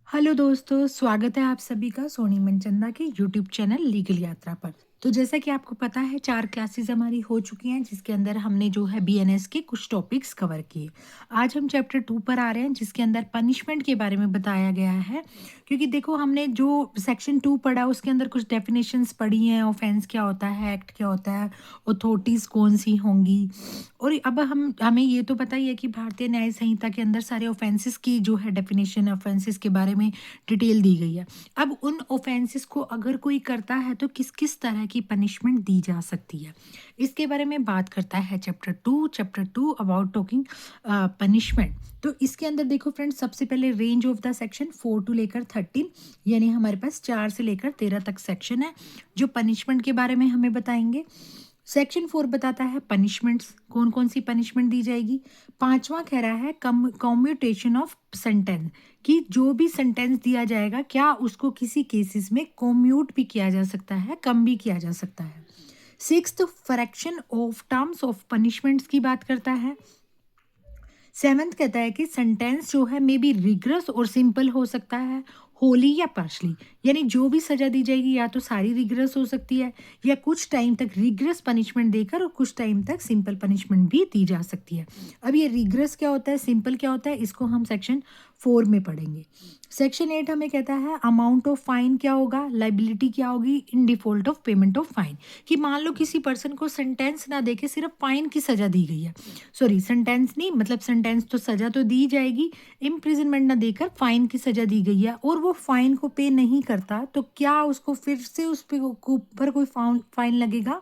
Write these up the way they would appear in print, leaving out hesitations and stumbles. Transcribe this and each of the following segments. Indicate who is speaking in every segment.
Speaker 1: Hello दोस्तों, स्वागत है आप सभी का सोनी मनचंदा के यूट्यूब चैनल लीगल यात्रा पर। तो जैसा कि आपको पता है 4 क्लासेस हमारी हो चुकी हैं जिसके अंदर हमने जो है बीएनएस के कुछ टॉपिक्स कवर किए। आज हम चैप्टर 2 पर आ रहे हैं जिसके अंदर पनिशमेंट के बारे में बताया गया है। क्योंकि देखो हमने जो सेक्शन 2 पढ़ा उसके अंदर कुछ डेफिनेशंस पढ़ी हैं, ऑफेंस क्या होता है, एक्ट क्या होता है, अथॉरिटीज़ कौन-सी होंगी। और अब हमें ये तो पता ही है कि भारतीय न्याय संहिता के अंदर सारे ऑफेंसेस की जो है डेफिनेशन ऑफेंसेस के बारे में डिटेल दी गई है। अब उन ऑफेंसेस को अगर कोई करता है तो किस-किस तरह की पनिशमेंट दी जा सकती है, इसके बारे में बात करता है चैप्टर 2 अबाउट टॉकिंग पनिशमेंट। तो इसके अंदर देखो फ्रेंड्स, सबसे पहले range of the section 4 to लेकर 13, यानी हमारे पास 4 से लेकर 13 तक सेक्शन है जो पनिशमेंट के बारे में हमें बताएंगे। सेक्शन 4 बताता है पनिशमेंट्स, कौन कौन सी पनिशमेंट दी जाएगी। पांचवा कह रहा है कम्यूटेशन ऑफ सेंटेंस, कि जो भी सेंटेंस दिया जाएगा क्या उसको किसी केसेस में कम्यूट भी किया जा सकता है, कम भी किया जा सकता है। Sixth, fraction of terms of punishments की बात करता है। सेवन्थ कहता है कि सेंटेंस जो है मे बी रिग्रेस और सिंपल हो सकता है, होली या पार्शली, यानी जो भी सजा दी जाएगी या तो सारी रिग्रेस हो सकती है या कुछ टाइम तक रिग्रेस पनिशमेंट देकर और कुछ टाइम तक सिंपल पनिशमेंट भी दी जा सकती है। अब ये रिग्रेस क्या होता है, सिंपल क्या होता है, इसको हम सेक्शन 4 में पढ़ेंगे। सेक्शन 8 हमें कहता है अमाउंट ऑफ फाइन क्या होगा, लाइबिलिटी क्या होगी इन default of payment of fine, कि मान लो किसी पर्सन को सेंटेंस ना देके सिर्फ फाइन की सजा दी गई है, सॉरी सेंटेंस नहीं, मतलब सेंटेंस तो सजा तो दी जाएगी, इम्प्रिजनमेंट ना देकर फाइन की सजा दी गई है और वो फाइन को पे नहीं करता तो क्या उसको फिर से उस पे ऊपर कोई फाइन लगेगा,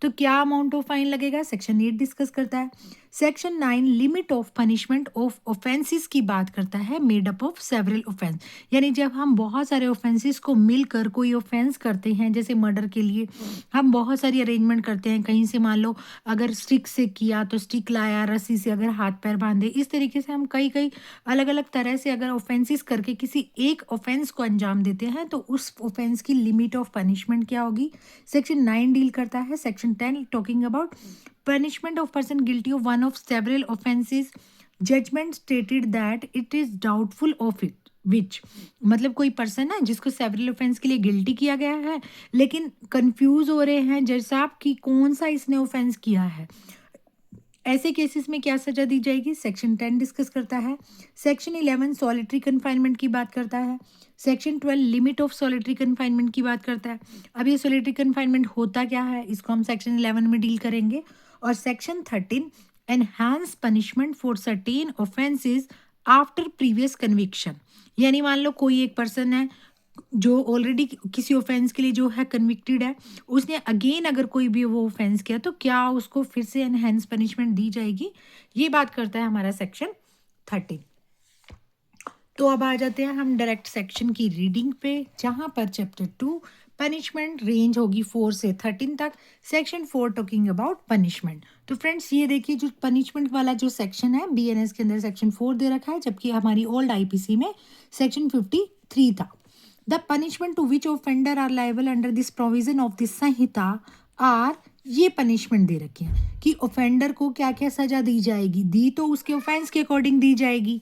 Speaker 1: तो क्या अमाउंट ऑफ फाइन लगेगा, सेक्शन 8 डिस्कस करता है। Section 9 limit of punishment of offences की बात करता है, made up of several offence, यानी जब हम बहुत सारे ऑफेंसेस को मिलकर कोई ऑफेंस करते हैं, जैसे मर्डर के लिए हम बहुत सारी अरेंजमेंट करते हैं, कहीं से मान लो अगर स्टिक से किया तो स्टिक लाया, रस्सी से अगर हाथ पैर बांधे, इस तरीके से हम कई कई अलग अलग तरह से अगर ऑफेंसेस करके किसी एक ऑफेंस को अंजाम देते हैं तो उस ऑफेंस की लिमिट ऑफ पनिशमेंट क्या होगी, सेक्शन 9 डील करता है। Section 10 talking about punishment of person guilty of one of several offenses, judgment stated that it is doubtful of it which, मतलब कोई पर्सन है जिसको सेवरल ऑफेंस के लिए गिल्टी किया गया है लेकिन कंफ्यूज हो रहे हैं जज साहब कि कौन सा इसने ऑफेंस किया है, ऐसे केसेस में क्या सजा दी जाएगी, सेक्शन 10 डिस्कस करता है। सेक्शन 11 सॉलिटरी कन्फाइनमेंट की बात करता है। Section 12 limit of solitary confinement की बात करता है। अब ये सॉलिटरी कन्फाइनमेंट होता क्या है, इसको हम सेक्शन 11 में डील करेंगे। और section 13 enhance punishment for certain offences after previous conviction, यानी मान लो कोई एक पर्सन है जो ऑलरेडी किसी ऑफेंस के लिए जो है कन्विक्टेड है, उसने अगेन अगर कोई भी वो ऑफेंस किया तो क्या उसको फिर से एनहेंस पनिशमेंट दी जाएगी, ये बात करता है हमारा सेक्शन 13। तो अब आ जाते हैं हम डायरेक्ट सेक्शन की रीडिंग पे, जहां पर चैप्टर 2 पनिशमेंट रेंज होगी 4 से 13 तक, सेक्शन 4 टॉकिंग अबाउट पनिशमेंट। तो फ्रेंड्स ये देखिए जो पनिशमेंट वाला जो सेक्शन है बीएनएस के अंदर सेक्शन 4 दे रखा है, जबकि हमारी ओल्ड आईपीसी में सेक्शन 53 था। The punishment to which offender are liable under this provision of this Sanhita are, ये पनिशमेंट दे रखी है कि ऑफेंडर को क्या क्या सजा दी जाएगी, दी तो उसके ऑफेंस के अकॉर्डिंग दी जाएगी।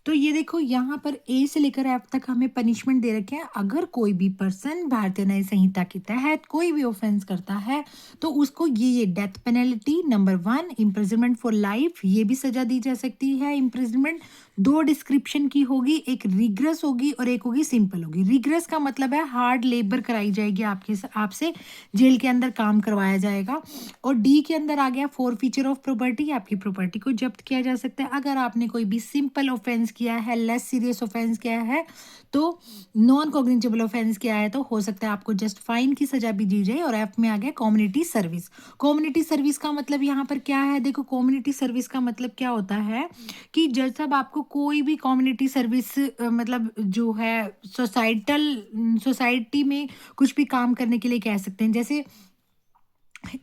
Speaker 1: तो ये देखो यहाँ पर ए से लेकर एफ तक हमें पनिशमेंट दे रखे हैं। अगर कोई भी पर्सन भारतीय न्याय संहिता के तहत कोई भी ऑफेंस करता है तो उसको ये death penalty, number 1 imprisonment for life, ये भी सजा दी जा सकती है। इम्प्रिजनमेंट 2 डिस्क्रिप्शन की होगी, एक रिग्रेस होगी और एक होगी सिंपल होगी। रिग्रेस का मतलब है हार्ड लेबर कराई जाएगी, आपसे जेल के अंदर काम करवाया जाएगा। और डी के अंदर आ गया फॉर फीचर ऑफ प्रॉपर्टी, आपकी प्रॉपर्टी को जब्त किया जा सकता है। अगर आपने कोई भी सिंपल ऑफेंस किया है, लेस सीरियस ऑफेंस किया है, तो नॉन कॉग्निजेबल ऑफेंस किया है तो हो सकता है आपको जस्ट फाइन की सजा भी दी जाए। और एफ में आ गया कम्युनिटी सर्विस। कम्युनिटी सर्विस का मतलब यहाँ पर क्या है, देखो कम्युनिटी सर्विस का मतलब क्या होता है कि जज साहब आपको कोई भी कम्युनिटी सर्विस मतलब जो है सोसाइटी में कुछ भी काम करने के लिए कह सकते हैं। जैसे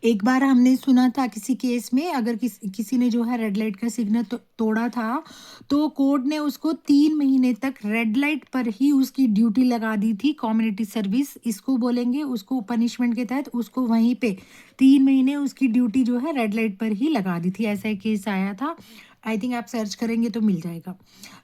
Speaker 1: एक बार हमने सुना था किसी केस में, अगर किसी ने जो है रेड लाइट का सिग्नल तोड़ा था तो कोर्ट ने उसको 3 महीने तक रेड लाइट पर ही उसकी ड्यूटी लगा दी थी। कम्युनिटी सर्विस इसको बोलेंगे, उसको पनिशमेंट के तहत उसको वहीं पे 3 महीने उसकी ड्यूटी जो है रेड लाइट पर ही लगा दी थी, ऐसा एक केस आया था। आई थिंक आप सर्च करेंगे तो मिल जाएगा।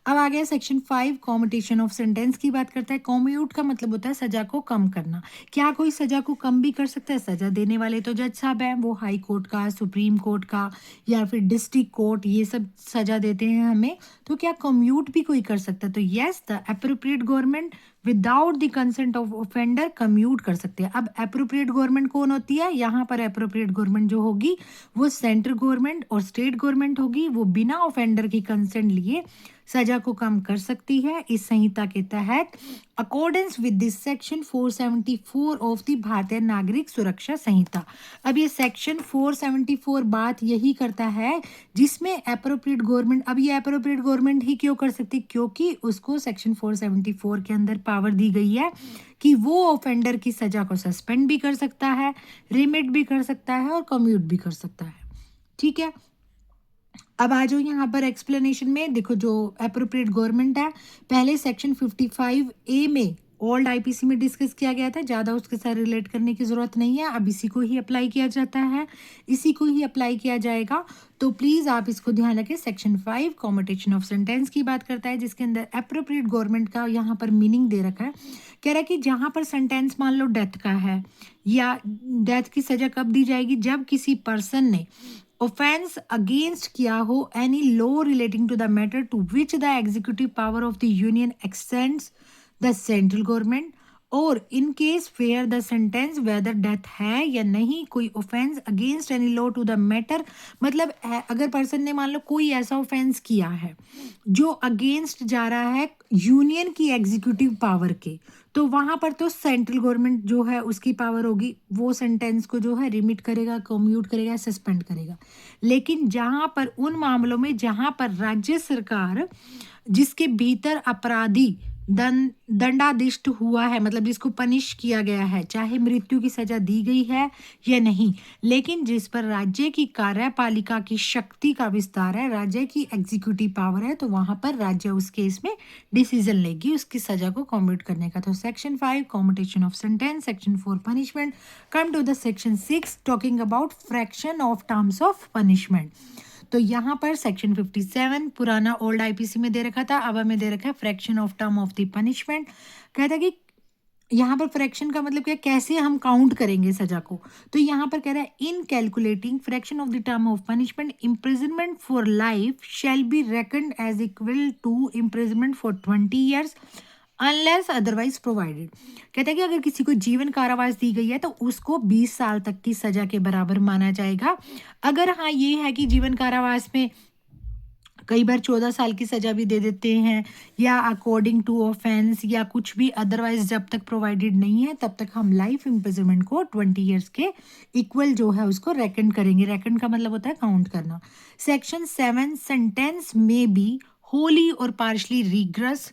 Speaker 1: अब आ गया सेक्शन 5, कॉम्यूटेशन ऑफ सेंटेंस की बात करता है। कॉम्यूट का मतलब होता है सजा को कम करना। क्या कोई सजा को कम भी कर सकता है? सजा देने वाले तो जज साहब हैं, वो हाई कोर्ट का, सुप्रीम कोर्ट का या फिर डिस्ट्रिक्ट कोर्ट, ये सब सजा देते हैं हमें। तो क्या कम्यूट भी कोई कर सकता है? तो yes, the appropriate government without the consent of offender commute कर सकते हैं। अब अप्रोप्रिएट गवर्नमेंट कौन होती है? यहाँ पर अप्रोप्रिएट गवर्नमेंट जो होगी वो सेंट्रल गवर्नमेंट और स्टेट गवर्नमेंट होगी। वो बिना ऑफेंडर की कंसेंट लिए सजा को कम कर सकती है इस संहिता के तहत, accordance with this section 474 of the भारतीय नागरिक सुरक्षा संहिता। अब ये सेक्शन 474 बात यही करता है जिसमें अप्रोप्रिएट गवर्नमेंट, अब ये अप्रोप्रिएट गवर्नमेंट ही क्यों कर सकती? क्योंकि उसको सेक्शन 474 के अंदर पावर दी गई है कि वो ऑफेंडर की सजा को सस्पेंड भी कर सकता है, रिमिट भी कर सकता है और कम्यूट भी कर सकता है। ठीक है, अब आ जाओ यहाँ पर एक्सप्लेनेशन में। देखो जो अप्रोप्रिएट गवर्नमेंट है, पहले सेक्शन 55A में ओल्ड आईपीसी में डिस्कस किया गया था, ज़्यादा उसके साथ रिलेट करने की ज़रूरत नहीं है। अब इसी को ही अप्लाई किया जाता है, इसी को ही अप्लाई किया जाएगा। तो प्लीज़ आप इसको ध्यान रखें। सेक्शन 5 कॉम्यूटेशन ऑफ सेंटेंस की बात करता है, जिसके अंदर अप्रोप्रिएट गवर्नमेंट का यहाँ पर मीनिंग दे रखा है। कह रहा है कि जहाँ पर सेंटेंस मान लो डेथ का है, या डेथ की सज़ा कब दी जाएगी? जब किसी पर्सन ने offense against किया हो any law relating to the matter to which the executive power of the union extends the central government, और in case where the sentence whether death है या नहीं, कोई offense against any law to the matter, मतलब अगर person ने मान लो कोई ऐसा ऑफेंस किया है जो अगेंस्ट जा रहा है यूनियन की एग्जीक्यूटिव पावर के, तो वहां पर तो सेंट्रल गवर्नमेंट जो है उसकी पावर होगी, वो सेंटेंस को जो है रिमिट करेगा, कम्यूट करेगा, सस्पेंड करेगा। लेकिन जहां पर उन मामलों में जहां पर राज्य सरकार जिसके भीतर अपराधी दंडाधिष्ट हुआ है, मतलब जिसको पनिश किया गया है, चाहे मृत्यु की सजा दी गई है या नहीं, लेकिन जिस पर राज्य की कार्यपालिका की शक्ति का विस्तार है, राज्य की एग्जीक्यूटिव पावर है, तो वहां पर राज्य उस केस में डिसीजन लेगी उसकी सजा को कॉम्यूट करने का। तो section 5 commutation of sentence, section 4 punishment. Come to the section 6 talking about fraction of terms of punishment. तो यहाँ पर सेक्शन 57 पुराना ओल्ड आईपीसी में दे रखा था, अब हमें दे रखा है fraction of term of the punishment. कहता है कि यहाँ पर फ्रैक्शन का मतलब क्या, कैसे हम काउंट करेंगे सजा को। तो यहाँ पर कह रहा है in calculating fraction of the term of punishment, imprisonment for life shall be reckoned as equal to imprisonment for 20 years unless otherwise provided. कहते हैं कि अगर किसी को जीवन कारावास दी गई है तो उसको 20 साल तक की सजा के बराबर माना जाएगा। अगर हाँ ये है कि जीवन कारावास में कई बार 14 साल की सजा भी दे देते हैं, या अकॉर्डिंग टू ऑफेंस या कुछ भी अदरवाइज जब तक प्रोवाइडेड नहीं है तब तक हम लाइफ इम्प्रिजनमेंट को 20 ईयर्स के इक्वल जो है उसको रेकन करेंगे। रेकन का मतलब होता है काउंट करना। सेक्शन 7 सेंटेंस में बी होली और पार्शली रिग्रेस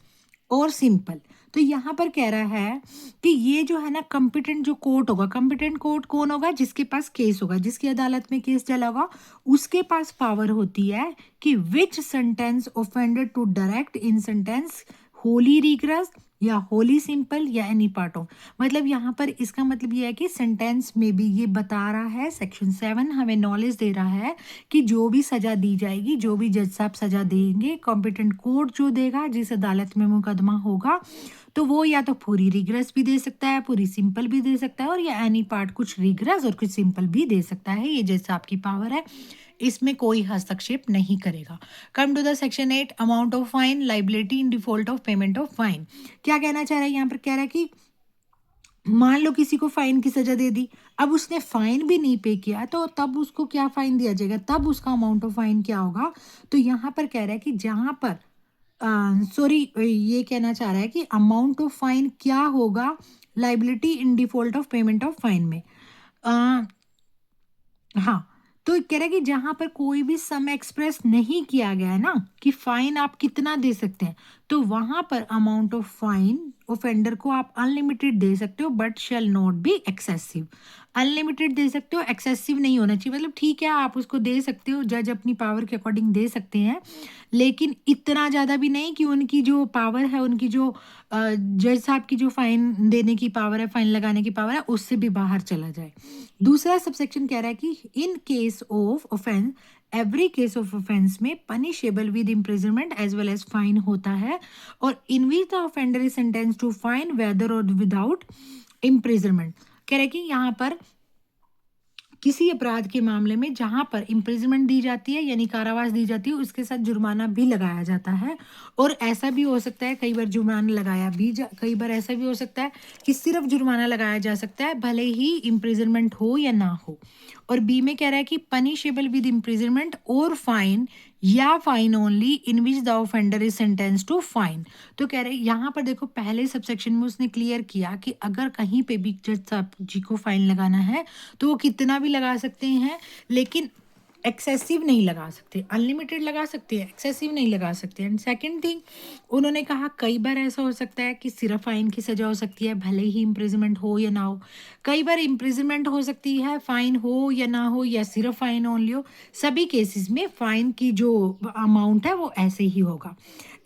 Speaker 1: और सिंपल। तो यहाँ पर कह रहा है कि ये जो है ना कॉम्पिटेंट जो कोर्ट होगा, कॉम्पिटेंट कोर्ट कौन होगा? जिसके पास केस होगा, जिसकी अदालत में केस चला होगा, उसके पास पावर होती है कि which sentence offended to direct in sentence wholly rigorous या होली सिंपल या एनी पार्ट ऑफ। मतलब यहाँ पर इसका मतलब ये है कि सेंटेंस में भी ये बता रहा है, सेक्शन 7 हमें नॉलेज दे रहा है कि जो भी सजा दी जाएगी, जो भी जज साहब सजा देंगे, कॉम्पिटेंट कोर्ट जो देगा, जिस अदालत में मुकदमा होगा, तो वो या तो पूरी रिग्रेस भी दे सकता है, पूरी सिंपल भी दे सकता है, और या एनी पार्ट, कुछ रिग्रेस और कुछ सिंपल भी दे सकता है। ये जज साहब की पावर है, इसमें कोई हस्तक्षेप नहीं करेगा। Come to the section 8 amount of fine, liability in default of payment of fine. क्या कहना चाह रहा है यहाँ पर? कह रहा है कि मान लो किसी को फाइन की सजा दे दी, अब उसने फाइन भी नहीं पे किया, तो तब उसको क्या फाइन दिया जाएगा, तब उसका अमाउंट ऑफ फाइन क्या होगा? तो यहाँ पर कह रहा है कि जहाँ पर सॉरी ये कहना चाह रहा है कि अमाउंट ऑफ फाइन क्या होगा liability in default of payment of fine में। हाँ, तो कह रहा है कि जहां पर कोई भी सम एक्सप्रेस नहीं किया गया है ना कि फाइन आप कितना दे सकते हैं, तो वहां पर अमाउंट ऑफ फाइन ऑफेंडर को आप अनलिमिटेड दे सकते हो, but shall not be excessive. Unlimited दे सकते हो, एक्सेसिव नहीं होना चाहिए। मतलब ठीक है आप उसको दे सकते हो, जज अपनी पावर के अकॉर्डिंग दे सकते हैं, लेकिन इतना ज़्यादा भी नहीं कि उनकी जो पावर है, उनकी जो जज साहब की जो फाइन देने की पावर है, फाइन लगाने की पावर है, उससे भी बाहर चला जाए। दूसरा सबसेक्शन कह रहा है कि in case of offence every case of offence में punishable with imprisonment as well as fine होता है, और in which the offender is sentence to fine whether और विदाउट इम्प्रिजनमेंट। कह रहे कि यहाँ पर किसी अपराध के मामले में जहां पर इम्प्रिजनमेंट दी जाती है यानी कारावास दी जाती है, उसके साथ जुर्माना भी लगाया जाता है। और ऐसा भी हो सकता है, कई बार जुर्माना लगाया भी कई बार ऐसा भी हो सकता है कि सिर्फ जुर्माना लगाया जा सकता है, भले ही इम्प्रिजनमेंट हो या ना हो। और बी में कह रहा है कि पनिशेबल विद इम्प्रिजनमेंट और फाइन या fine only in which the offender is sentence to fine. तो कह रहे यहाँ पर देखो, पहले सबसेक्शन में उसने क्लियर किया कि अगर कहीं पे भी जज साहब जी को फाइन लगाना है तो वो कितना भी लगा सकते हैं, लेकिन एक्सेसिव नहीं लगा सकते। अनलिमिटेड लगा सकते हैं, एक्सेसिव नहीं लगा सकते। एंड सेकंड थिंग, उन्होंने कहा कई बार ऐसा हो सकता है कि सिर्फ फाइन की सजा हो सकती है, भले ही इम्प्रिजनमेंट हो या ना हो। कई बार इम्प्रिजनमेंट हो सकती है, फाइन हो या ना हो, या सिर्फ फाइन ओनली हो। सभी केसेस में फाइन की जो अमाउंट है वो ऐसे ही होगा।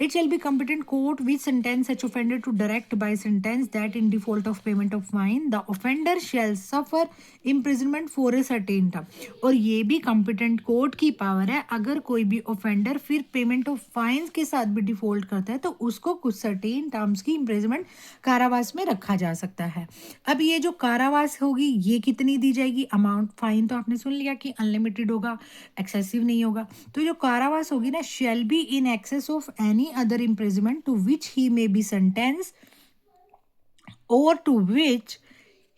Speaker 1: It shall be competent court which sentence such offender to direct by sentence that in default of payment of fine, the offender shall suffer imprisonment for a certain term। और ये भी competent court की power है, अगर कोई भी offender फिर payment of fines के साथ भी डिफॉल्ट करता है तो उसको कुछ certain terms की imprisonment कारावास में रखा जा सकता है। अब ये जो कारावास होगी ये कितनी दी जाएगी? अमाउंट, फाइन तो आपने सुन लिया कि अनलिमिटेड होगा, एक्सेसिव नहीं होगा। तो जो कारावास होगी ना, shall be in excess of any other imprisonment to which he may be sentence और to which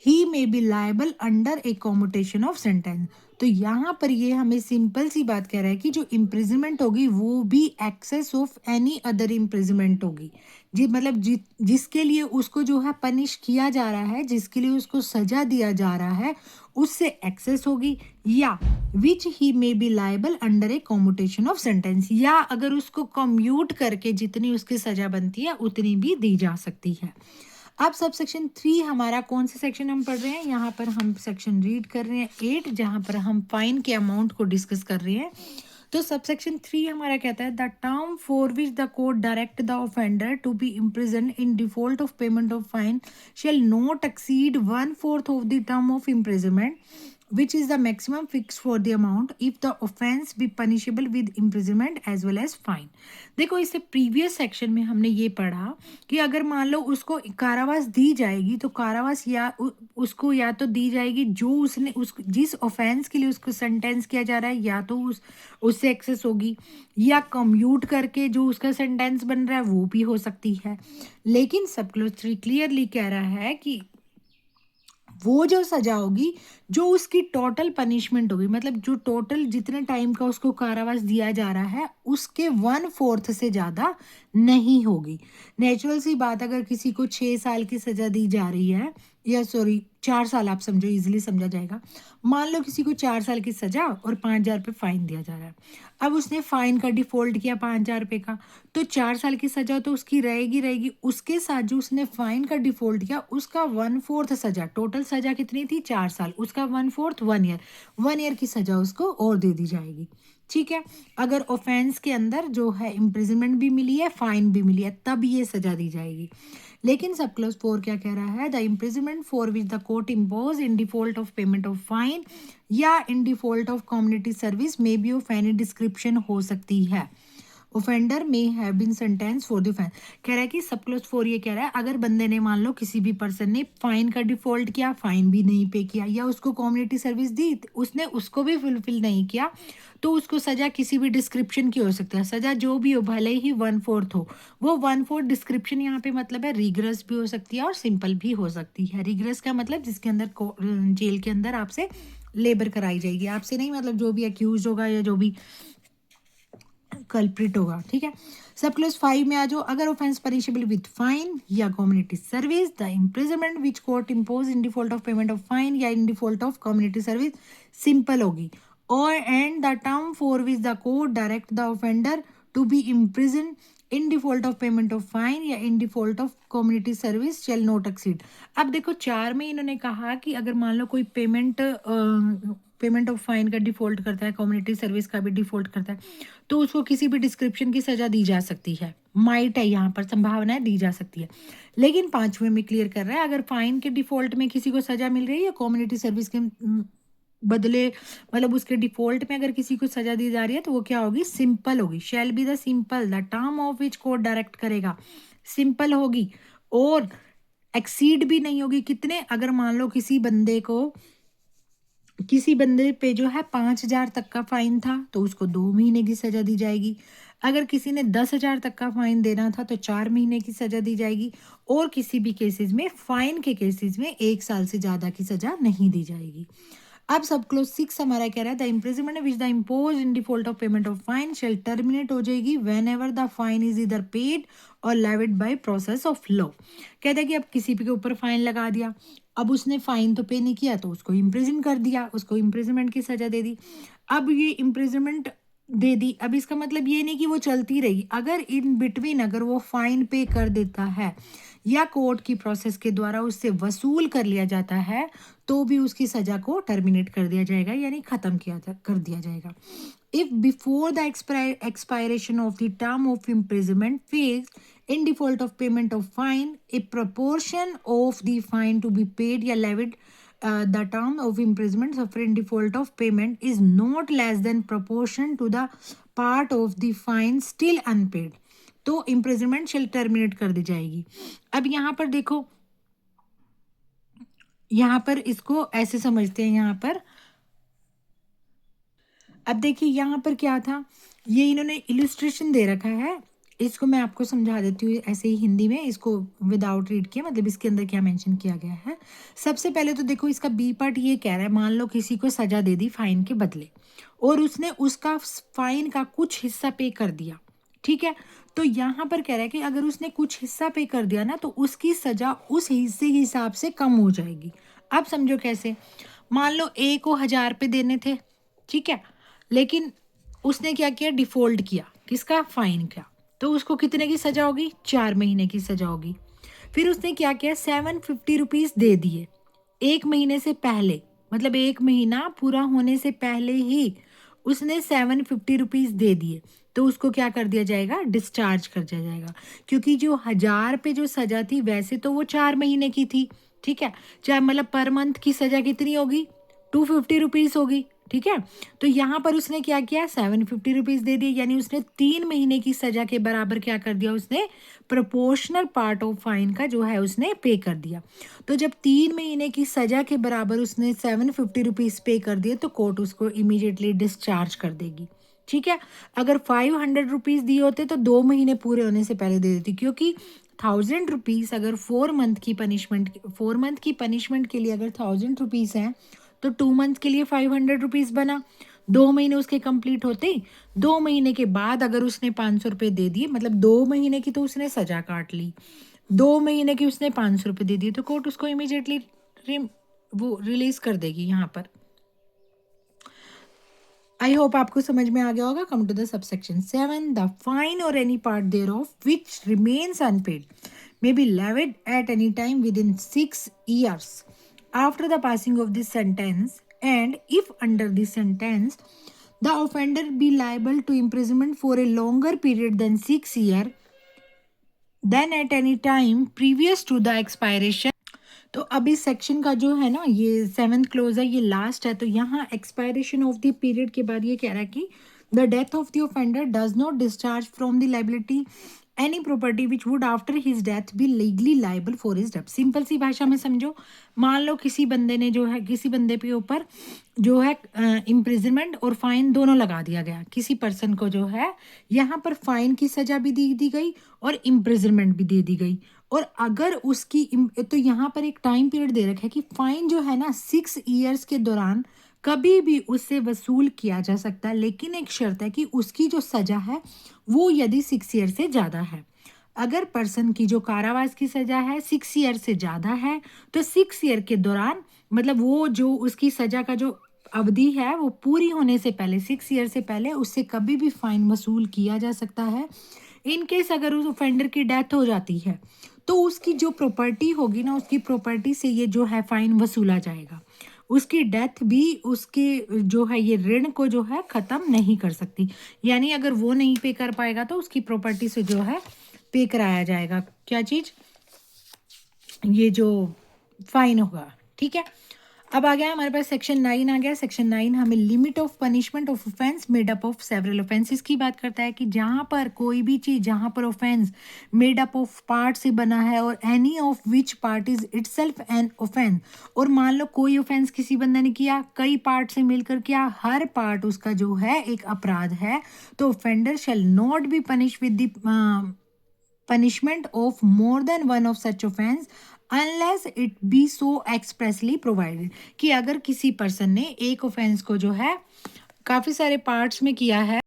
Speaker 1: he may be liable under a commutation of sentence. तो यहाँ पर ये हमें सिंपल सी बात कह रहा है कि जो इम्प्रिजनमेंट होगी वो भी excess of any other imprisonment होगी। जी मतलब जिसके लिए उसको जो है पनिश किया जा रहा है, जिसके लिए उसको सजा दिया जा रहा है, उससे एक्सेस होगी, या which he may be liable under a commutation of sentence, या अगर उसको कम्यूट करके जितनी उसकी सजा बनती है उतनी भी दी जा सकती है। अब सब सेक्शन 3 हमारा कौन सा सेक्शन हम पढ़ रहे हैं? यहाँ पर हम सेक्शन रीड कर रहे हैं 8, जहाँ पर हम फाइन के अमाउंट को डिस्कस कर रहे हैं। तो सब सेक्शन 3 हमारा कहता है the term for which the court direct the offender to be imprison in default of payment of fine shall not exceed 1/4 of the term of imprisonment which is the maximum fixed for the amount if the offense be punishable with imprisonment as well as fine। देखो, इससे previous section में हमने ये पढ़ा कि अगर मान लो उसको कारावास दी जाएगी तो कारावास उसको या तो दी जाएगी जो उसने जिस ऑफेंस के लिए उसको सेंटेंस किया जा रहा है, या तो उससे एक्सेस होगी, या कम्यूट करके जो उसका सेंटेंस बन रहा है वो भी हो सकती है। लेकिन सब क्लॉज 3 क्लियरली कह रहा है कि वो जो सजा होगी, जो उसकी टोटल पनिशमेंट होगी, मतलब जो टोटल जितने टाइम का उसको कारावास दिया जा रहा है उसके 1/4 से ज़्यादा नहीं होगी। नेचुरल सी बात, अगर किसी को 6 साल की सजा दी जा रही है, या सॉरी 4 साल, आप समझो, इजीली समझा जाएगा। मान लो किसी को 4 साल की सजा और 5,000 रुपये फाइन दिया जा रहा है। अब उसने फाइन का डिफॉल्ट किया 5,000 रुपये का, तो 4 साल की सजा तो उसकी रहेगी। उसके साथ जो उसने फाइन का डिफॉल्ट किया उसका 1/4 सजा, टोटल सजा कितनी थी? 4 साल, उसका 1/4 1 ईयर, 1 ईयर की सजा उसको और दे दी जाएगी। ठीक है, अगर ऑफेंस के अंदर जो है इम्प्रिजनमेंट भी मिली है, फाइन भी मिली है, तब ये सजा दी जाएगी। लेकिन सब क्लॉज 4 क्या कह रहा है? The imprisonment for which the court impose in default of payment of fine या in default of community service may be of any description हो सकती है। Offender may have been sentence for the offence. कह रहा है कि sub clause 4 ये कह रहा है, अगर बंदे ने, मान लो किसी भी पर्सन ने फाइन का डिफॉल्ट किया, फाइन भी नहीं पे किया, या उसको कम्युनिटी सर्विस दी, उसने उसको भी फुलफिल नहीं किया, तो उसको सजा किसी भी डिस्क्रिप्शन की हो सकती है। सजा जो भी हो, भले ही 1/4 हो, वो 1/4 डिस्क्रिप्शन यहाँ पे मतलब है रिगरस भी हो सकती है और सिंपल भी हो सकती है। रिगरस का मतलब जिसके अंदर जेल के अंदर आपसे लेबर कराई जाएगी, आपसे नहीं, मतलब जो भी अक्यूज होगा या जो भी कल्प्रिट होगा। ठीक है, सब क्लॉज 5 में आ जाओ। अगर ऑफेंस पनिशेबल विद फाइन या community service, the imprisonment which court impose in default of payment of fine या in default of community service simple होगी। और and the term for which the court direct the offender to be imprison in default of payment of fine या in default of community service shall not exceed. अब देखो, 4 में इन्होंने कहा कि अगर मान लो कोई पेमेंट ऑफ फाइन का डिफॉल्ट करता है, कम्युनिटी सर्विस का भी डिफॉल्ट करता है, तो उसको किसी भी डिस्क्रिप्शन की सजा दी जा सकती है। माइट है, यहाँ पर संभावना है, दी जा सकती है। लेकिन 5वें में क्लियर कर रहा है, अगर फाइन के डिफॉल्ट में किसी को सजा मिल रही है या कम्युनिटी सर्विस के बदले मतलब उसके डिफॉल्ट में अगर किसी को सजा दी जा रही है तो वो क्या होगी, सिंपल होगी। Shall be the simple the term of which court direct करेगा, सिंपल होगी। और एक्सीड भी नहीं होगी। कितने, अगर मान लो किसी बंदे पे जो है 5,000 तक का फाइन था तो उसको 2 महीने की सजा दी जाएगी। अगर किसी ने 10,000 तक का फाइन देना था तो 4 महीने की सजा दी जाएगी। और किसी भी केसेस में, फाइन के केसेस में 1 साल से ज्यादा की सजा नहीं दी जाएगी। अब सब क्लोज 6 हमारा कह रहा है the imprisonment which the impose in default of payment of fine shall terminate हो जाएगी whenever the fine is either paid और levied by process of law. कहता है कि अब किसी के ऊपर फाइन लगा दिया, अब उसने फाइन तो पे नहीं किया तो उसको इम्प्रिजन कर दिया, उसको इम्प्रिजनमेंट की सजा दे दी। अब ये इम्प्रिजनमेंट दे दी, अब इसका मतलब ये नहीं कि वो चलती रही। अगर इन बिटवीन अगर वो फाइन पे कर देता है या कोर्ट की प्रोसेस के द्वारा उससे वसूल कर लिया जाता है तो भी उसकी सजा को टर्मिनेट कर दिया जाएगा, यानी खत्म कर दिया जाएगा। If before the expiration of the term of imprisonment phase, in default of payment of fine, a proportion of the fine to be paid या levied the term of imprisonment suffered in default of payment is not less than proportion to the part of the fine still unpaid, तो imprisonment shall terminate कर दी जाएगी। अब यहाँ पर देखो, यहाँ पर इसको ऐसे समझते हैं। यहाँ पर अब देखिए यहाँ पर क्या था, ये इन्होंने इलस्ट्रेशन दे रखा है, इसको मैं आपको समझा देती हूँ ऐसे ही हिंदी में, इसको विदाउट रीड किया, मतलब इसके अंदर क्या मेंशन किया गया है। सबसे पहले तो देखो इसका बी पार्ट ये कह रहा है, मान लो किसी को सजा दे दी फाइन के बदले और उसने उसका फाइन का कुछ हिस्सा पे कर दिया, ठीक है। तो यहाँ पर कह रहा है कि अगर उसने कुछ हिस्सा पे कर दिया ना तो उसकी सजा उस हिस्से के हिसाब से कम हो जाएगी। अब समझो कैसे, मान लो ए को 1,000 रुपये देने थे, ठीक है, लेकिन उसने क्या किया, डिफॉल्ट किया किसका, फाइन का, तो उसको कितने की सजा होगी, 4 महीने की सजा होगी। फिर उसने क्या किया, 750 रुपीज दे दिए 1 महीने से पहले, मतलब 1 महीना पूरा होने से पहले ही उसने 750 रुपीज दे दिए, तो उसको क्या कर दिया जाएगा, डिस्चार्ज कर दिया जाएगा। क्योंकि जो 1,000 पे जो सजा थी वैसे तो वो 4 महीने की थी, ठीक है, चाहे मतलब पर मंथ की सजा कितनी होगी, 250 रुपीज होगी, ठीक है। तो यहाँ पर उसने क्या किया, 750 रुपीज दे दिए, यानी उसने 3 महीने की सजा के बराबर क्या कर दिया, उसने प्रोपोर्शनल पार्ट ऑफ फाइन का जो है उसने पे कर दिया। तो जब 3 महीने की सजा के बराबर उसने 750 रुपीज पे कर दिए तो कोर्ट उसको इमीडिएटली डिस्चार्ज कर देगी, ठीक है। अगर 500 रुपीज दिए होते तो 2 महीने पूरे होने से पहले दे देती, क्योंकि 1,000 रुपीज अगर 4 मंथ की पनिशमेंट के लिए अगर 1,000 रुपीज है तो 2 मंथ के लिए 500 रुपीज बना, 2 महीने उसके कंप्लीट होते ही, 2 महीने के बाद अगर उसने 500 रुपये दे दिए, मतलब 2 महीने की तो उसने सजा काट ली, 2 महीने की उसने 500 रुपये दे दिए, तो कोर्ट उसको इमीडिएटली वो रिलीज कर देगी। यहाँ पर आई होप आपको समझ में आ गया होगा। Come to the subsection 7, the fine और any part thereof which remains unpaid may be levied at any time within 6 years after the passing of this sentence, and if under this sentence the offender be liable to imprisonment for a longer period than 6 years than at any time previous to the expiration। तो अब इस section का जो है ना, ये 7th close है, ये लास्ट है। तो यहाँ एक्सपायरेशन ऑफ द पीरियड के बाद ये कह रहा है कि the death of the offender does not discharge from the liability any property which would after his death be legally liable for his death. Simple सी भाषा में समझो, मान लो किसी बंदे ने जो है, किसी बंदे के ऊपर जो है इम्प्रिजनमेंट और फाइन दोनों लगा दिया गया, किसी पर्सन को जो है यहाँ पर फाइन की सजा भी दी गई और इम्प्रिजनमेंट भी दे दी गई। और अगर उसकी तो यहाँ पर एक टाइम पीरियड दे रखा है कि फाइन जो है ना 6 ईयर्स के दौरान कभी भी उससे वसूल किया जा सकता है, लेकिन एक शर्त है कि उसकी जो सजा है वो यदि 6 ईयर से ज़्यादा है। अगर पर्सन की जो कारावास की सजा है 6 ईयर से ज़्यादा है तो 6 ईयर के दौरान, मतलब वो जो उसकी सजा का जो अवधि है वो पूरी होने से पहले, 6 ईयर से पहले उससे कभी भी फाइन वसूल किया जा सकता है। इन केस अगर उस ऑफेंडर की डेथ हो जाती है तो उसकी जो प्रॉपर्टी होगी ना, उसकी प्रॉपर्टी से ये जो है फाइन वसूला जाएगा। उसकी डेथ भी उसके जो है ये ऋण को जो है खत्म नहीं कर सकती, यानी अगर वो नहीं पे कर पाएगा तो उसकी प्रॉपर्टी से जो है पे कराया जाएगा क्या चीज, ये जो फाइन होगा, ठीक है। अब आ गया हमारे पास सेक्शन 9 आ गया। सेक्शन 9 हमें limit of punishment of offence made up of several offences की बात करता है कि जहां पर कोई भी चीज, जहां पर offence made up of part से बना है और any of which part is itself an offence, और मान लो कोई ऑफेंस किसी बंदे ने किया, कई पार्ट से मिलकर किया, हर पार्ट उसका जो है एक अपराध है, तो offender shall not be punish with the punishment of more than one of such offense unless it be so expressly provided, कि अगर किसी पर्सन ने एक ऑफेंस को जो है काफी सारे पार्ट्स में किया है